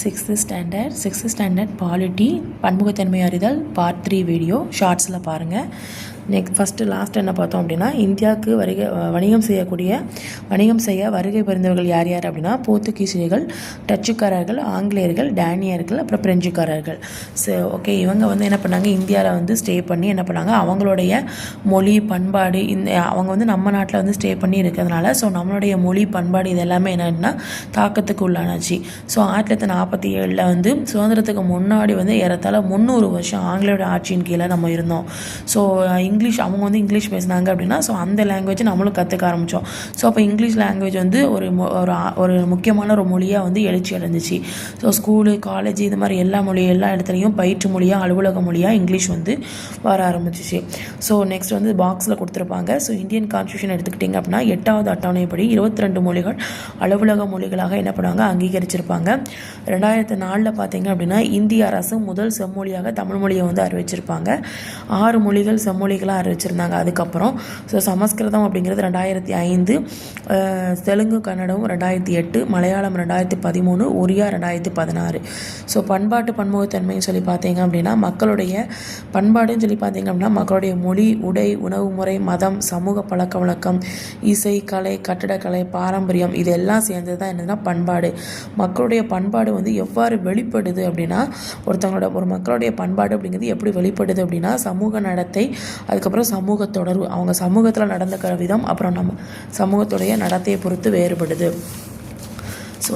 Sixth standard polity பன்முகத்தன்மை அறிதல் part 3 video ஷார்ட்ஸில் பாருங்கள். லாஸ்ட் என்ன பார்த்தோம் அப்படின்னா, இந்தியாவுக்கு வணிகம் செய்ய வருகை புரிந்தவர்கள் யார் யார் அப்படின்னா, போர்த்துகீசியர்கள், டச்சுக்காரர்கள், ஆங்கிலேயர்கள், டேனியர்கள், அப்புறம் பிரெஞ்சுக்காரர்கள். ஓகே, இவங்க என்ன பண்ணாங்க, இந்தியாவில் ஸ்டே பண்ணி என்ன பண்ணாங்க, அவங்களுடைய மொழி பண்பாடு அவங்க நம்ம நாட்டில் ஸ்டே பண்ணி இருக்கிறதுனால நம்மளுடைய மொழி பண்பாடு இது எல்லாமே என்னன்னா தாக்கத்துக்கு உள்ளானாச்சு. 1947 சுதந்திரத்துக்கு முன்னாடி ஏறத்தாழ 300 வருஷம் ஆங்கிலேயோட ஆட்சியின் கீழே நம்ம இருந்தோம். அவங்க இங்கிலீஷ் பேசினாங்க அப்படின்னா அந்த லாங்குவேஜ் நம்மளும் கற்றுக்க ஆரம்பித்தோம். அப்போ இங்கிலீஷ் லாங்குவேஜ் ஒரு முக்கியமான ஒரு மொழியாக எழுச்சி அடைஞ்சிச்சு. ஸ்கூலு, காலேஜ் இது மாதிரி எல்லா இடத்துலையும் பயிற்று மொழியாக, அலுவலக மொழியாக இங்கிலீஷ் வர ஆரம்பிச்சிச்சு. நெக்ஸ்ட் பாக்ஸில் கொடுத்துருப்பாங்க. இந்தியன் கான்ஸ்டியூஷன் எடுத்துக்கிட்டிங்க அப்படின்னா 8வது அட்டவணைப்படி 22 மொழிகள் அலுவலக மொழிகளாக என்ன பண்ணுவாங்க, அங்கீகரிச்சிருப்பாங்க. 2004 பார்த்தீங்க அப்படின்னா இந்திய அரசு முதல் செம்மொழியாக தமிழ் மொழியை அறிவிச்சிருப்பாங்க. 6 மொழிகள் செம்மொழிகளாக அறிவிச்சிருந்தாங்க. அதுக்கப்புறம் சமஸ்கிருதம் அப்படிங்கிறது 2005, தெலுங்கு கன்னடம் 2008, மலையாளம் 2013, ஒரியா 2016. பண்பாட்டு பன்முகத்தன்மைன்னு சொல்லி பார்த்தீங்க அப்படின்னா மக்களுடைய பண்பாடுன்னு சொல்லி பார்த்தீங்க அப்படின்னா மக்களுடைய மொழி, உடை, உணவு முறை, மதம், சமூக பழக்க வழக்கம், இசை, கலை, கட்டடக்கலை, பாரம்பரியம் இதெல்லாம் சேர்ந்தது தான் என்னதுன்னா பண்பாடு. மக்களுடைய பண்பாடு எவ்வாறு வெளிப்படுது அப்படின்னா, ஒரு மக்களுடைய பண்பாடு அப்படிங்கிறது எப்படி வெளிப்படுது அப்படின்னா, சமூக நடத்தை, அதுக்கப்புறம் சமூக தொடர்பு, அவங்க சமூகத்தில் நடந்துக்கிற விதம், அப்புறம் நம்ம சமூகத்துடைய நடத்தையை பொறுத்து வேறுபடுது.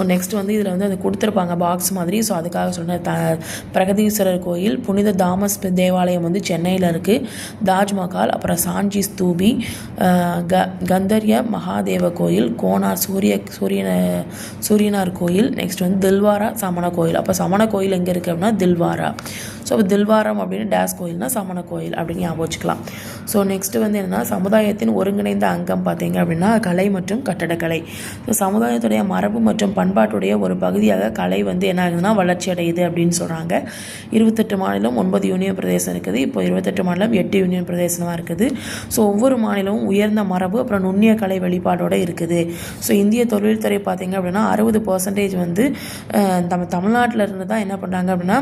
நெக்ஸ்ட் இதில் அது கொடுத்துருப்பாங்க பாக்ஸ் மாதிரி. அதுக்காக சொன்ன பிரகதீஸ்வரர் கோயில், புனித தாமஸ் தேவாலயம் சென்னையில் இருக்குது, தாஜ்மஹால், அப்புறம் சாஞ்சி ஸ்தூபி, கந்தர்ய மகாதேவ கோயில், கோனார் சூரியனார் கோயில், நெக்ஸ்ட் தில்வாரா சமண கோயில். அப்போ சமண கோயில் எங்கே இருக்குது அப்படின்னா தில்வாரா. தில்வாரம் அப்படின்னு டேஸ் கோயில்னா சமண கோயில் அப்படின்னு ஞாபகம் வச்சுக்கலாம். நெக்ஸ்ட் என்னென்னா சமுதாயத்தின் ஒருங்கிணைந்த அங்கம் பார்த்தீங்க அப்படின்னா கலை மற்றும் கட்டடக்கலை. சமுதாயத்துடைய மரபு மற்றும் பண்பாட்டுடைய ஒரு பகுதியாக கலை என்ன ஆகுதுன்னா வளர்ச்சி அடையுது அப்படின்னு சொல்கிறாங்க. 28 மாநிலம் 9 யூனியன் பிரதேசம் இருக்குது. இப்போ 28 மாநிலம் 8 யூனியன் பிரதேசமாக இருக்குது. உவ்வொரு மாநிலமும் உயர்ந்த மரபு அப்புறம் நுண்ணிய கலை வெளிப்பாடோடு இருக்குது. இந்திய தொழில்துறை பார்த்தீங்க அப்படின்னா 60% நம்ம தமிழ்நாட்டில் இருந்து தான் என்ன பண்ணுறாங்க அப்படின்னா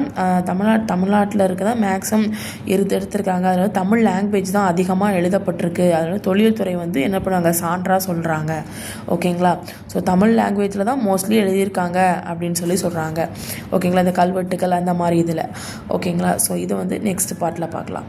தமிழ்நாட்டில் இருக்கதான் மேக்ஸிமம் எடுத்திருக்காங்க. அதனால் தமிழ் லாங்குவேஜ் தான் அதிகமாக எழுதப்பட்டிருக்கு. அதனால் தொழில்துறை என்ன பண்ணுவாங்க, சான்றாக சொல்கிறாங்க. ஓகேங்களா. தமிழ் லாங்குவேஜில் தான் மோஸ்ட்லி எழுதியிருக்காங்க அப்படின்னு சொல்கிறாங்க. ஓகேங்களா. இந்த கல்வெட்டுக்கள் அந்த மாதிரி இதில். ஓகேங்களா. இது நெக்ஸ்ட் பார்ட்டில் பார்க்கலாம்.